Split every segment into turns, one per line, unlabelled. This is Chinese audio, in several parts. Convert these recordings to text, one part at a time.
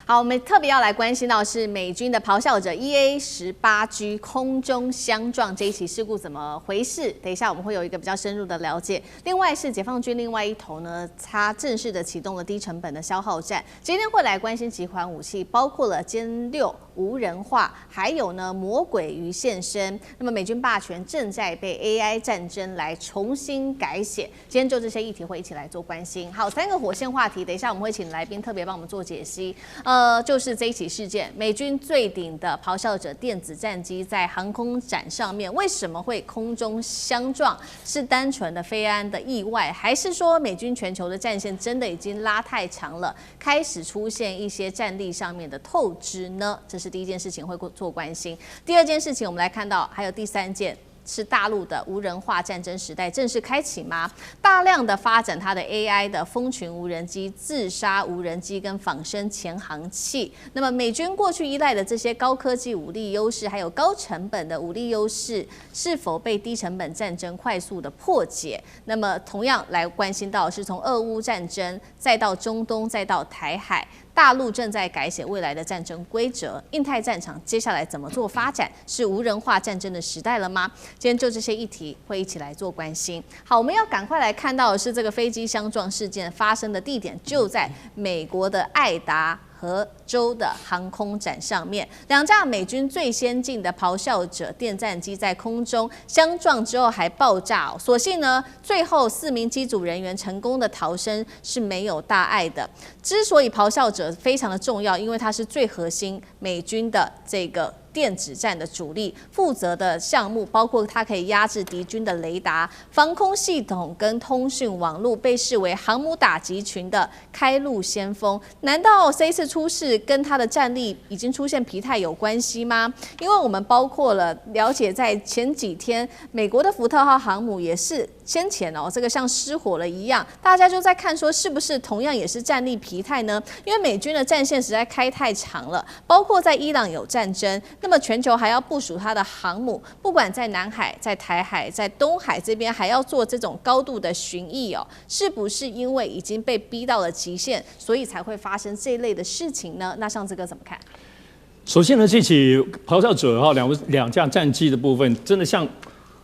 好，我們特別要來關心到是美軍的咆哮者 EA-18G 空中相撞這一起事故怎麼回事？等一下我們會有一個比較深入的了解。另外是解放軍另外一頭呢，它正式的啟動了低成本的消耗戰。今天會來關心幾款武器，包括了歼6無人化，還有呢魔鬼魚現身。那麼美軍霸權正在被 AI 戰爭來重新改寫。今天就這些議題會一起來做關心。好，3個火線話題，等一下我們會請來賓特別幫我們做解析。就是這一起事件，美軍最頂的咆哮者電子戰機在航空展上面為什麼會空中相撞？是單純的飛安的意外，還是說美軍全球的戰線真的已經拉太長了，開始出現一些戰力上面的透支呢？這是第一件事情會做關心。第二件事情，我們來看到還有第3件。是大陸的無人化戰爭時代正式開啟嗎？大量的發展它的 AI 的蜂群無人機、自殺無人機跟仿生潛航器。那麼美軍過去依賴的這些高科技武力優勢，還有高成本的武力優勢，是否被低成本戰爭快速的破解？那麼同樣來關心到是從俄烏戰爭，再到中東，再到台海。大陸正在改寫未來的戰爭規則，印太戰場接下來怎麼做發展？是無人化戰爭的時代了嗎？今天就這些議題會一起來做關心。好，我們要趕快來看到的是這個飛機相撞事件發生的地點就在美國的愛達荷州的航空展上面，2架美軍最先進的咆哮者電戰機在空中相撞之後還爆炸哦。所幸呢，最後4名機組人員成功的逃生，是沒有大礙的。之所以咆哮者非常的重要，因為它是最核心美軍的這個電子戰的主力，負責的項目包括它可以壓制敵軍的雷達、防空系統跟通訊網絡，被視為航母打擊群的開路先鋒。難道這一次出事跟它的戰力已經出現疲態有關係嗎？因為我們包括了了解，在前幾天美國的福特號航母也是先前這個像失火了一樣，大家就在看說是不是同樣也是戰力疲態呢？因為美軍的戰線實在開太長了，包括在伊朗有戰爭。那麼全球還要部署它的航母，不管在南海、在台海、在東海這邊，還要做這種高度的巡弋是不是因為已經被逼到了極限，所以才會發生這一類的事情呢？那上次哥怎麼看？
首先呢，這起咆哮者兩架戰機的部分，真的像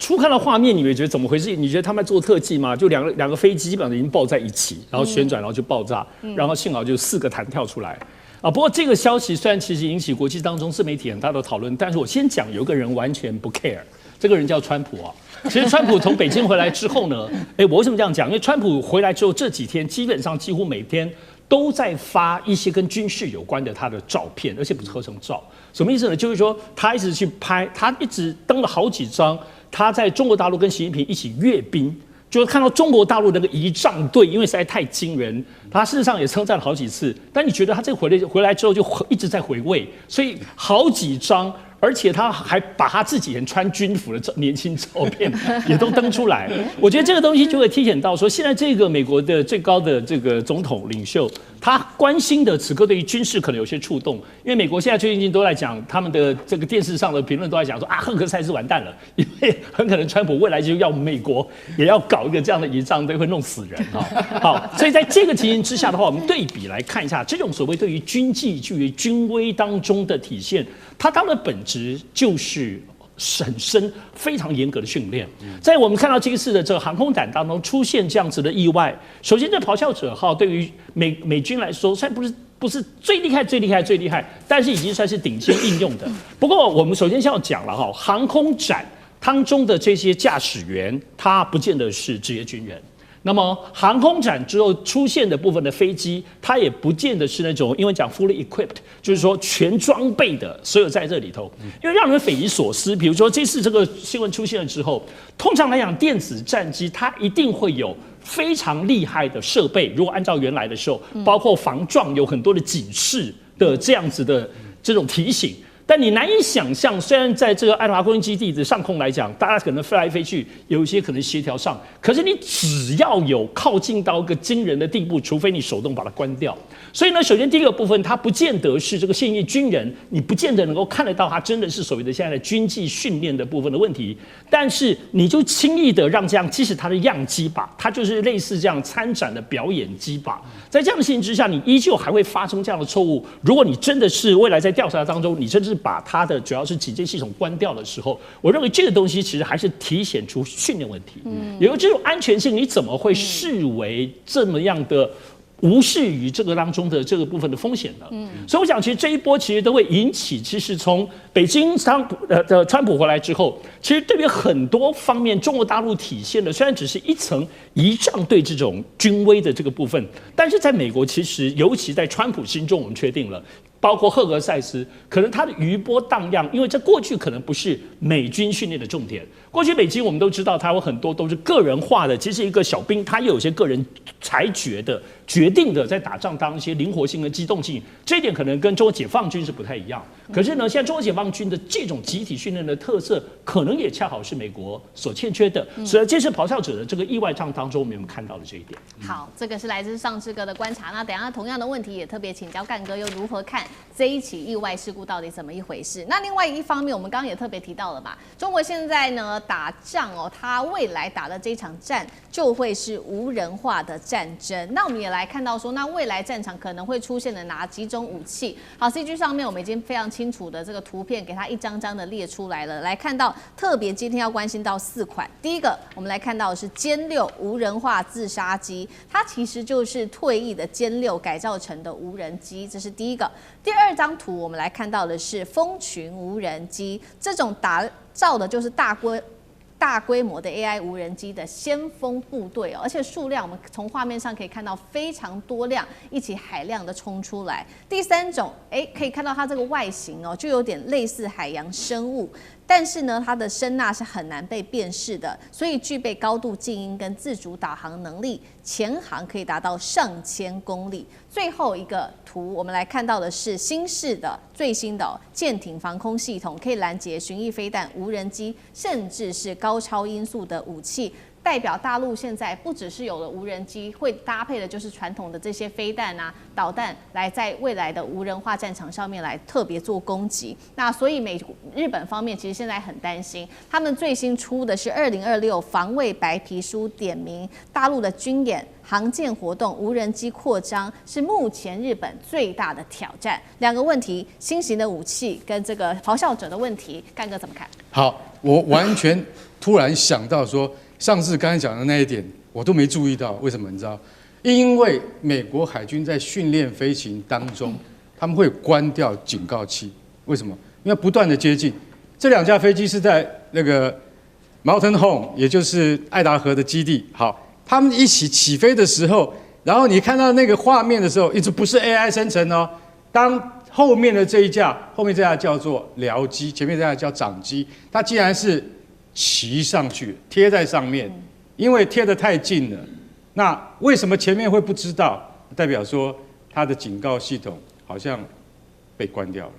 初看到畫面，你會覺得怎麼回事？你覺得他們在做特技嗎？就兩個飛機基本上已經抱在一起，然後旋轉，然後就爆炸，然後幸好就4個彈跳出来。不過這個消息雖然其實引起國際當中自媒體很大的討論，但是我先講有個人完全不 care， 這個人叫川普啊。其實川普從北京回來之後呢，我為什麼這樣講？因為川普回來之後這幾天基本上幾乎每天都在發一些跟軍事有關的他的照片，而且不是合成照。什麼意思呢？就是說他一直去拍，他一直登了好幾張他在中國大陸跟習近平一起閱兵。就是看到中國大陸那個儀仗隊，因為實在太驚人，他事實上也稱讚了好幾次。但你覺得他這回來之後就一直在回味，所以好幾張，而且他還把他自己人穿軍服的年輕照片也都登出來。我覺得這個東西就會體現到說，現在這個美國的最高的這個總統領袖，他關心的此刻對於軍事可能有些觸動，因為美國現在最近都在講他們的這個電視上的評論都在講說赫克賽斯完蛋了，因為很可能川普未來就要美國也要搞一個這樣的儀仗隊，會弄死人啊。好，所以在這個情形之下的話，我們對比來看一下這種所謂對於軍紀、對於軍威當中的體現，它當然本質就是很深、非常嚴格的訓練。在我們看到這一次的這個航空展當中出現這樣子的意外，首先這咆哮者號對於美軍來說，雖然不是最厲害，但是已經算是頂尖應用的。不過我們首先先要講了哈，航空展當中的這些駕駛員，他不見得是職業軍人。那麼航空展之後出現的部分的飛機，它也不見得是那種英文講 fully equipped， 就是說全裝備的，所有在這裡頭，因為讓人匪夷所思。比如說這次這個新聞出現了之後，通常來講電子戰機它一定會有非常厲害的設備，如果按照原來的時候，包括防撞有很多的警示的這樣子的這種提醒。但你難以想象，雖然在這個愛達荷空軍基地的上空來講，大家可能飛來飛去，有一些可能協調上，可是你只要有靠近到一個驚人的地步，除非你手動把它關掉。所以呢，首先第一個部分，它不見得是這個現役軍人，你不見得能夠看得到他真的是所謂的現在的軍紀訓練的部分的問題。但是你就輕易的讓這樣，即使它的樣機吧，它就是類似這樣參展的表演機吧，在這樣的情形之下，你依舊還會發生這樣的錯誤。如果你真的是未來在調查當中，你甚至把它的主要是警戒系統關掉的時候，我認為這個東西其實還是體現出訓練問題。因為這種安全性，你怎麼會視為這麼樣的無視於這個當中的這個部分的風險呢？所以我想，其實這一波其實都會引起，其實從北京川普回來之後，其實對於很多方面，中國大陸體現的雖然只是一層儀仗隊這種軍威的這個部分，但是在美國，其實尤其在川普心中，我們確定了。包括赫格塞斯，可能他的餘波盪漾，因為這過去可能不是美軍訓練的重點。過去美軍我們都知道，他有很多都是個人化的，其實一個小兵他也有些個人裁決的、決定的，在打仗當一些靈活性和機动性，這一點可能跟中國解放軍是不太一樣。可是呢，現在中國解放軍的這種集體訓練的特色，可能也恰好是美國所欠缺的。所以這次咆哮者的這個意外仗當中，我們有看到了這一點。
好，這個是來自尚志哥的觀察。那等一下同樣的問題也特別請教幹哥，又如何看這一起意外事故到底怎麼一回事？那另外一方面，我們剛剛也特別提到了嘛，中國現在呢打仗哦，它未來打的這場戰就會是無人化的戰爭。那我們也來看到說，那未來戰場可能會出現的哪幾種武器？好 ，CG 上面我們已經非常清楚的這個圖片給它一張張的列出來了。來看到特別今天要關心到4款，第一個我們來看到的是歼6無人化自殺機，它其實就是退役的殲6改造成的無人機，這是第一個。第二張圖我們來看到的是蜂群無人機，這種打造的就是大規模的 AI 無人機的先鋒部隊哦，而且数量我们從畫面上可以看到非常多輛，一起海量的衝出來。第三種，可以看到它這個外形哦，就有點類似海洋生物。但是呢，它的聲呐是很難被辨識的，所以具備高度靜音跟自主導航能力，潛航可以達到上千公里。最後一個圖，我們來看到的是新式的最新的艦艇防空系統，可以攔截巡弋飛彈、無人機，甚至是高超音速的武器。代表大陸現在不只是有了無人機，會搭配的就是傳統的這些飛彈啊、導彈，來在未來的無人化戰場上面來特別做攻擊。那所以日本方面其實現在很擔心，他們最新出的是2026防衛白皮書，點名大陸的軍演、航艦活動、無人機擴張是目前日本最大的挑戰。兩個問題：新型的武器跟這個咆哮者的問題，幹哥怎麼看？
好，我完全突然想到說。上次剛才講的那一點，我都沒注意到，為什麼你知道？因為美國海軍在訓練飛行當中，他們會關掉警告器。為什麼？因為不斷的接近。這2架飛機是在那個 Mountain Home， 也就是愛達荷的基地。好，他們一起起飛的時候，然後你看到那個畫面的時候，一直不是 AI 生成哦。當後面的這一架，後面這架叫做僚機，前面這架叫長機，它既然是騎上去貼在上面，因為貼得太近了。那為什麼前面會不知道？代表說它的警告系統好像被關掉了。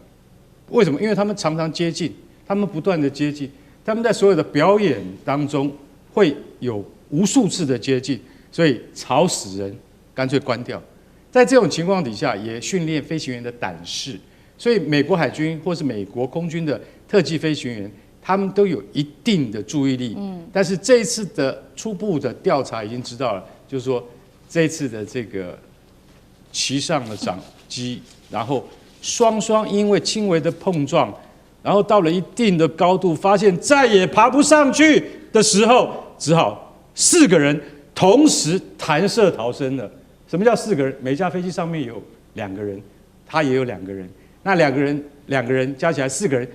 為什麼？因為他們常常接近，他們不斷的接近，他們在所有的表演當中會有無數次的接近，所以吵死人，乾脆關掉。在這種情況底下，也訓練飛行員的膽識。所以美國海軍或是美國空軍的特技飛行員，他們都有一定的注意力，但是這一次的初步的調查已經知道了，就是說這一次的這個騎上了長機，然後雙雙因為輕微的碰撞，然後到了一定的高度，發現再也爬不上去的時候，只好4個人同時彈射逃生了。什麼叫4個人？每架飛機上面有2個人，他也有2個人，那2個人加起來4個人。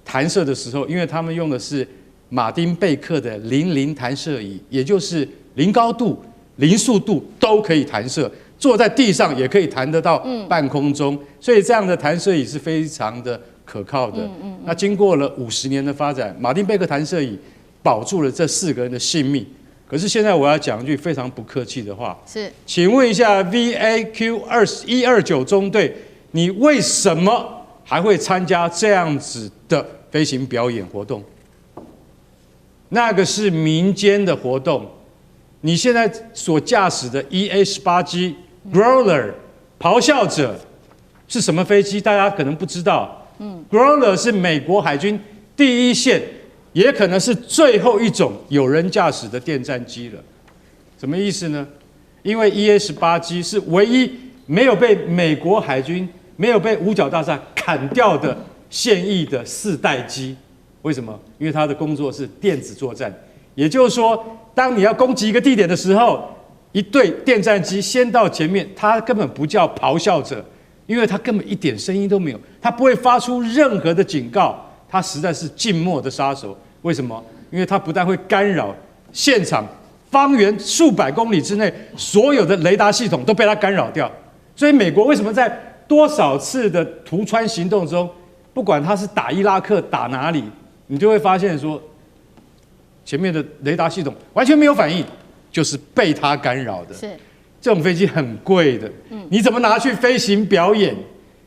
彈射的時候，因為他們用的是馬丁貝克的00彈射椅，也就是0高度、0速度都可以彈射，坐在地上也可以彈得到半空中，所以這樣的彈射椅是非常的可靠的。那經過了50年的發展，馬丁貝克彈射椅保住了這4個人的性命。可是現在我要講一句非常不客氣的話，是，請問一下 VAQ129中隊，你為什麼還會參加這樣子的飛行表演活動？那個是民間的活動。你現在所駕駛的 EA-18G Growler 咆哮者是什麼飛機？大家可能不知道。Growler 是美國海軍第一線，也可能是最後一種有人駕駛的電戰機了。什麼意思呢？因為 EA-18G 是唯一沒有被美國海軍、沒有被五角大廈砍掉的現役的4代機。為什麼？因為它的工作是電子作戰，也就是說，當你要攻擊一個地點的時候，一隊電戰機先到前面，它根本不叫咆哮者，因為它根本一點聲音都沒有，它不會發出任何的警告，它實在是靜默的殺手。為什麼？因為它不但會干擾現場方圓數百公里之內所有的雷達系統都被它干擾掉。所以美國為什麼在多少次的突穿行動中，不管它是打伊拉克打哪裡，你就會發現說，前面的雷達系統完全沒有反應，就是被它干擾的。
是，
這種飛機很貴的，你怎麼拿去飛行表演？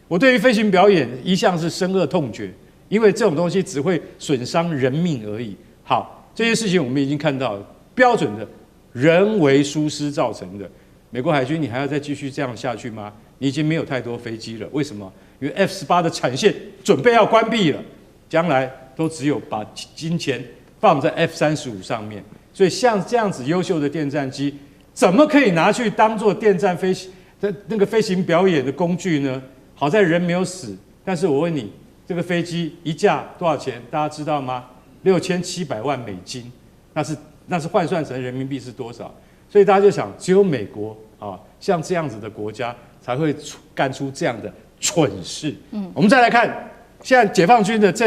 我對於飛行表演一向是深惡痛絕，因為這種東西只會損傷人命而已。好，這些事情我們已經看到了，標準的人為疏失造成的。美國海軍，你還要再繼續這樣下去嗎？你已經沒有太多飛機了，為什麼？因為 F-18的產線準備要關閉了，將來都只有把金錢放在 F-35上面。所以像這樣子優秀的電戰機，怎麼可以拿去當做電戰飛行的那個飛行表演的工具呢？好在人沒有死，但是我問你，這個飛機一架多少錢？大家知道嗎？6700萬美金，那是換算成人民幣是多少？所以大家就想，只有美國啊，像這樣子的國家才會幹出這樣的蠢事。我們再來看，現在解放軍的這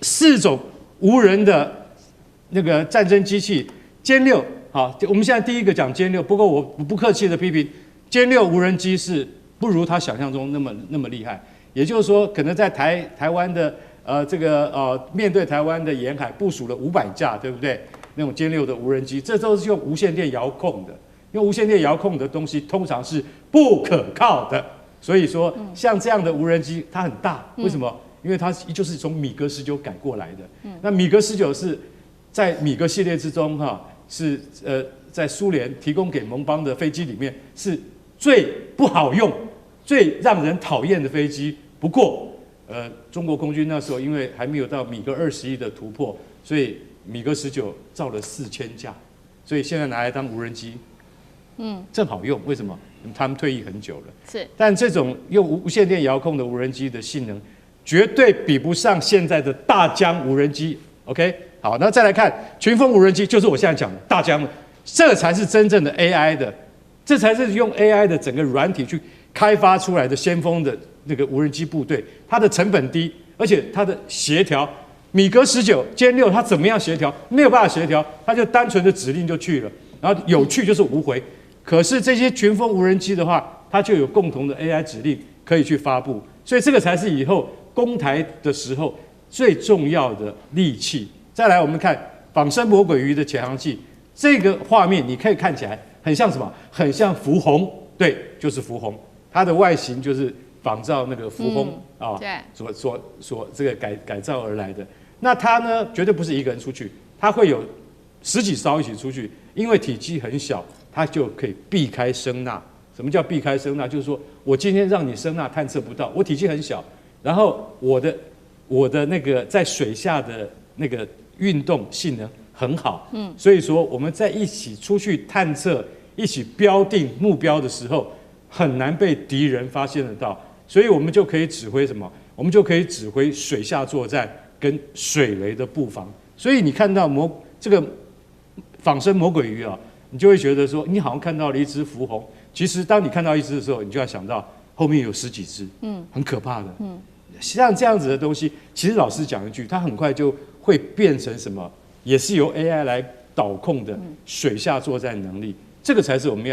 4種無人的那個戰爭機器，殲6，好，我們現在第一個講殲6，不過我不客氣的批評，殲6無人機是不如他想象中那麼厲害。也就是說，可能在台灣的面對台灣的沿海部署了500架，對不對？那種殲6的無人機，這都是用無線電遙控的。用無線電遙控的東西通常是不可靠的，所以說像這樣的無人機它很大，為什麼？因為它就是從米格19改過來的。那米格19是在米格系列之中是在蘇聯提供給盟邦的飛機裡面是最不好用、最讓人討厭的飛機。不過中國空軍那時候因為還沒有到米格21的突破，所以米格19造了4000架，所以現在拿來當無人機，正好用。為什麼？他們退役很久了。是，但這種用無線電遙控的無人機的性能，絕對比不上現在的大疆無人機。OK， 好，那再來看群蜂無人機，就是我現在講的大疆的，這才是真正的 AI 的，這才是用 AI 的整個軟體去開發出來的先鋒的那個無人機部隊，它的成本低，而且它的協調。米格19、殲6，它怎麼樣協調？沒有辦法協調，它就單純的指令就去了，然後有去就是無回。可是這些群蜂無人機的話，它就有共同的 AI 指令可以去發布，所以這個才是以後攻台的時候最重要的利器。再來，我們看仿生魔鬼魚的潛航器，這個畫面你可以看起來很像什麼？很像福鴻，對，就是福鴻，它的外形就是仿照那個福鴻所這個改造而來的。那它呢，絕對不是一個人出去，它會有10幾艘一起出去，因為體積很小，它就可以避開聲納。什麼叫避開聲納？就是說我今天讓你聲納探測不到，我體積很小，然後我的那個在水下的那個運動性能很好，所以說我們在一起出去探測、一起標定目標的時候，很難被敵人發現得到，所以我們就可以指揮什麼？我們就可以指揮水下作戰跟水雷的布防。所以你看到這個仿生魔鬼魚啊，你就會覺得說，你好像看到了一隻福鴻。其實當你看到一隻的時候，你就要想到後面有10幾隻，很可怕的。像這樣子的東西，其實老實講一句，它很快就會變成什麼？也是由 AI 來導控的水下作戰能力。這個才是我們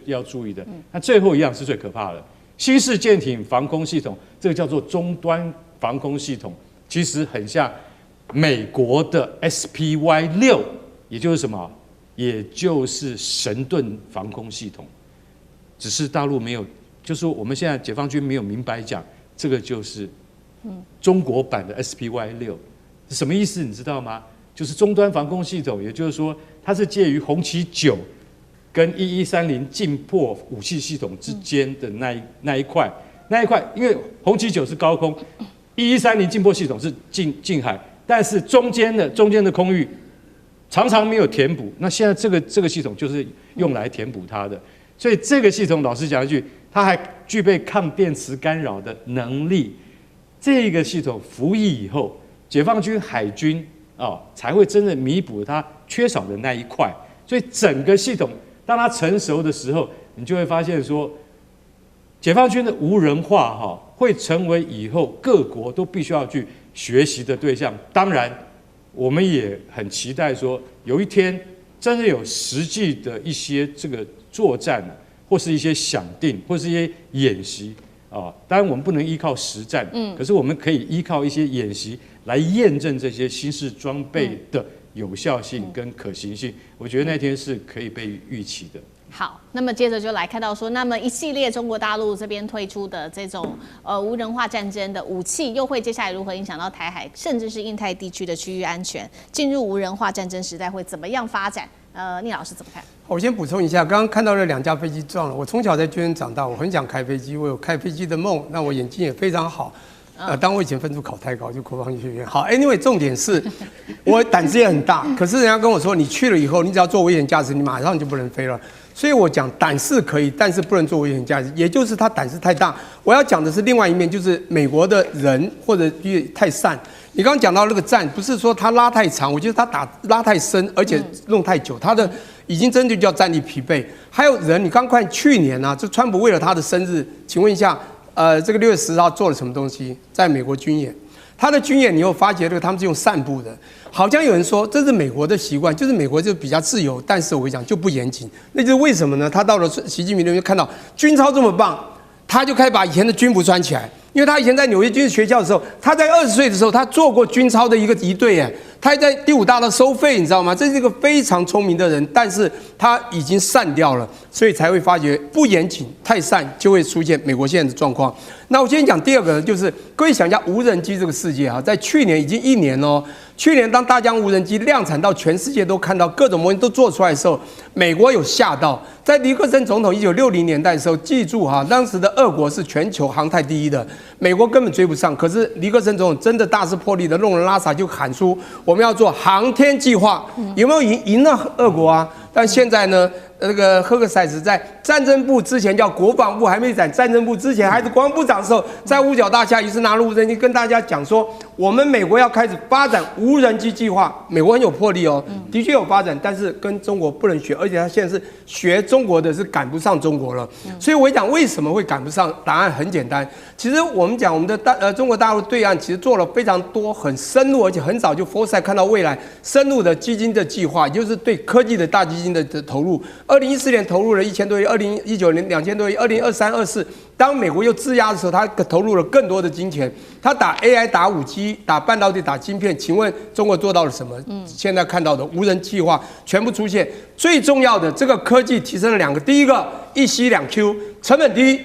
要注意的。那最後一樣是最可怕的，新式艦艇防空系統，這個叫做終端防空系統，其實很像美國的 SPY-6，也就是什麼？也就是神盾防空系統，只是大陸沒有，就是說我們現在解放軍沒有明白講，這個就是中國版的 SPY-6，是什麼意思？你知道嗎？就是終端防空系統，也就是說它是介於紅旗9跟1130近迫武器系統之間的那一塊，因為紅旗9是高空，1130近迫系統是近海，但是中間的空域常常沒有填補。那現在這個系統就是用來填補它的。所以這個系統老實講一句，它還具備抗電磁干擾的能力。這個系統服役以後，解放軍海軍才會真的彌補它缺少的那一塊。所以整個系統當它成熟的時候，你就會發現說，解放軍的無人化會成為以後各國都必須要去學習的對象。當然，我們也很期待說，有一天真的有實際的一些這個作戰，或是一些想定，或是一些演習當然我們不能依靠實戰，可是我們可以依靠一些演習來驗證這些新式裝備的有效性跟可行性。我覺得那天是可以被預期的。
好，那麼接着就來看到說，那麼一系列中國大陸這邊推出的這種無人化戰爭的武器，又會接下來如何影響到台海，甚至是印太地區的區域安全？進入無人化戰爭時代会怎麼樣發展？聶老師怎麼看？
我先補充一下，剛剛看到了2架飛機撞了。我從小在军人長大，我很想開飛機，我有開飛機的夢，那我眼睛也非常好。當我以前分數考太高，就國防醫學院。好 ，anyway， 重點是我膽子也很大，可是人家跟我說，你去了以後，你只要做危險駕駛，你馬上就不能飛了。所以我講膽識可以，但是不能做危險駕駛，也就是他膽識太大。我要講的是另外一面，就是美國的人或者太散。你剛剛講到那個戰，不是說他拉太長，我覺得他拉太深，而且弄太久，他的已經真的叫戰力疲憊。還有人，你剛看去年啊，这川普為了他的生日，請問一下，這個6月10號做了什麼東西？在美國軍演，他的軍演你有發覺這個他們是用散步的，好像有人說這是美國的習慣，就是美國就比較自由，但是我跟你講就不嚴謹，那就是為什麼呢？他到了習近平那邊看到軍操這麼棒，他就開始把以前的軍服穿起來。因為他以前在紐約軍事學校的時候，他在20歲的時候，他做過軍操的一隊，他還在第5大道收費，你知道嗎？這是一個非常聰明的人，但是他已經散掉了，所以才會發覺不嚴謹、太散就會出現美國現在的狀況。那我先講第2個，就是各位想一下無人機這個世界啊，在去年已經1年哦。去年當大疆無人機量產到全世界都看到各種模型都做出來的時候，美國有嚇到。在尼克森總統1960年代的時候，記住哈，當時的俄國是全球航太第一的，美國根本追不上。可是尼克森總統真的大肆破例的弄了拉薩，就喊出我們要做航天計劃，有沒有贏了俄國啊？但現在呢，那個赫克塞斯在戰爭部之前叫國防部，還沒轉戰爭部之前還是國防部長的時候，在五角大廈於是拿了無人機跟大家講說，我們美國要開始發展無人機計劃。美國很有魄力哦，的確有發展，但是跟中國不能學，而且他現在是學中國的，是趕不上中國了。所以我講為什麼會趕不上，答案很簡單。其實我們講我們的中國大陸對岸其實做了非常多很深入，而且很早就 foresight 看到未來深入的基金的計劃，也就是對科技的大基金的投入。2014年投入了1000多億，2019年2000多億，2023、24，當美國又質押的時候，他投入了更多的金錢。他打 AI、打5G、打半導體、打晶片，請問中國做到了什麼？現在看到的無人計劃全部出現。最重要的，這個科技提升了2個，第一個一 C 2 Q， 成本低。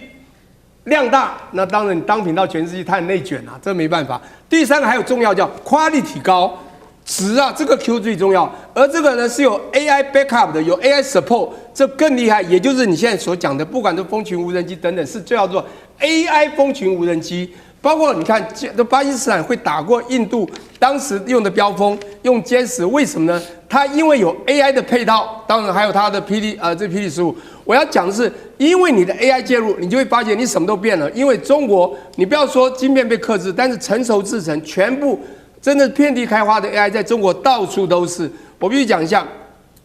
量大，那當然你當品到全世界，它很內卷啊，這沒辦法。第3個還有重要叫 quality 高，質啊，這個 Q 最重要。而這個呢是有 AI backup 的，有 AI support， 這更厲害。也就是你現在所講的，不管是蜂群無人機等等，是最叫做 AI 蜂群無人機。包括你看，巴基斯坦會打過印度，當時用的標風，用殲10，為什麼呢？它因為有 AI 的配套，當然還有它的這霹靂15。我要講的是，因為你的 AI 介入，你就會發現你什麼都變了。因為中國，你不要說晶片被克制，但是成熟製程全部真的遍地開花的 AI，在中國到處都是。我必須講一下。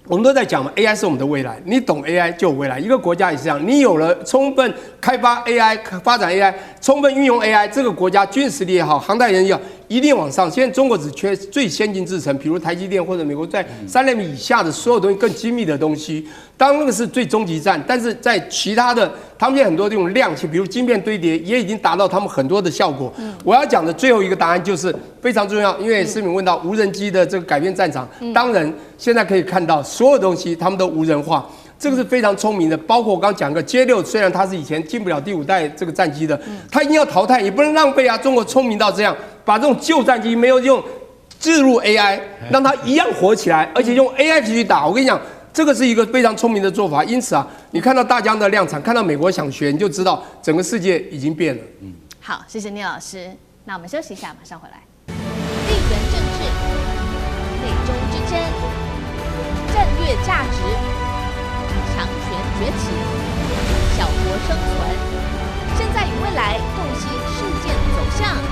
我們都在講嘛 ，AI 是我們的未來。你懂 AI 就有未來。一個國家也是這樣，你有了充分開發 AI、發展 AI、充分運用 AI， 這個國家軍事實力也好，航太人也好，一定往上。現在中國只缺最先進製程，比如台積電或者美國在3納米以下的所有東西更精密的東西。當那個是最終極戰，但是在其他的，他們現在很多這種量器，比如晶片堆疊，也已經達到他們很多的效果。我要講的最後一個答案就是非常重要，因為思敏問到無人機的這個改變戰場，當然現在可以看到所有東西他們都無人化，這個是非常聰明的。包括我剛剛講個 J6，雖然它是以前進不了第5代這個戰機的，它一定要淘汰，也不能浪費啊。中國聰明到這樣，把這種舊戰機沒有用置入 AI， 讓它一樣活起來，而且用 AI 去打。我跟你講。這個是一個非常聰明的做法，因此啊，你看到大疆的量產，看到美國想學，你就知道整個世界已經變了。
好，謝謝聶老師。那我們休息一下，馬上回來。地緣政治、內中之爭、戰略價值、強權崛起。
小國生存。現在與未來，洞悉事件走向。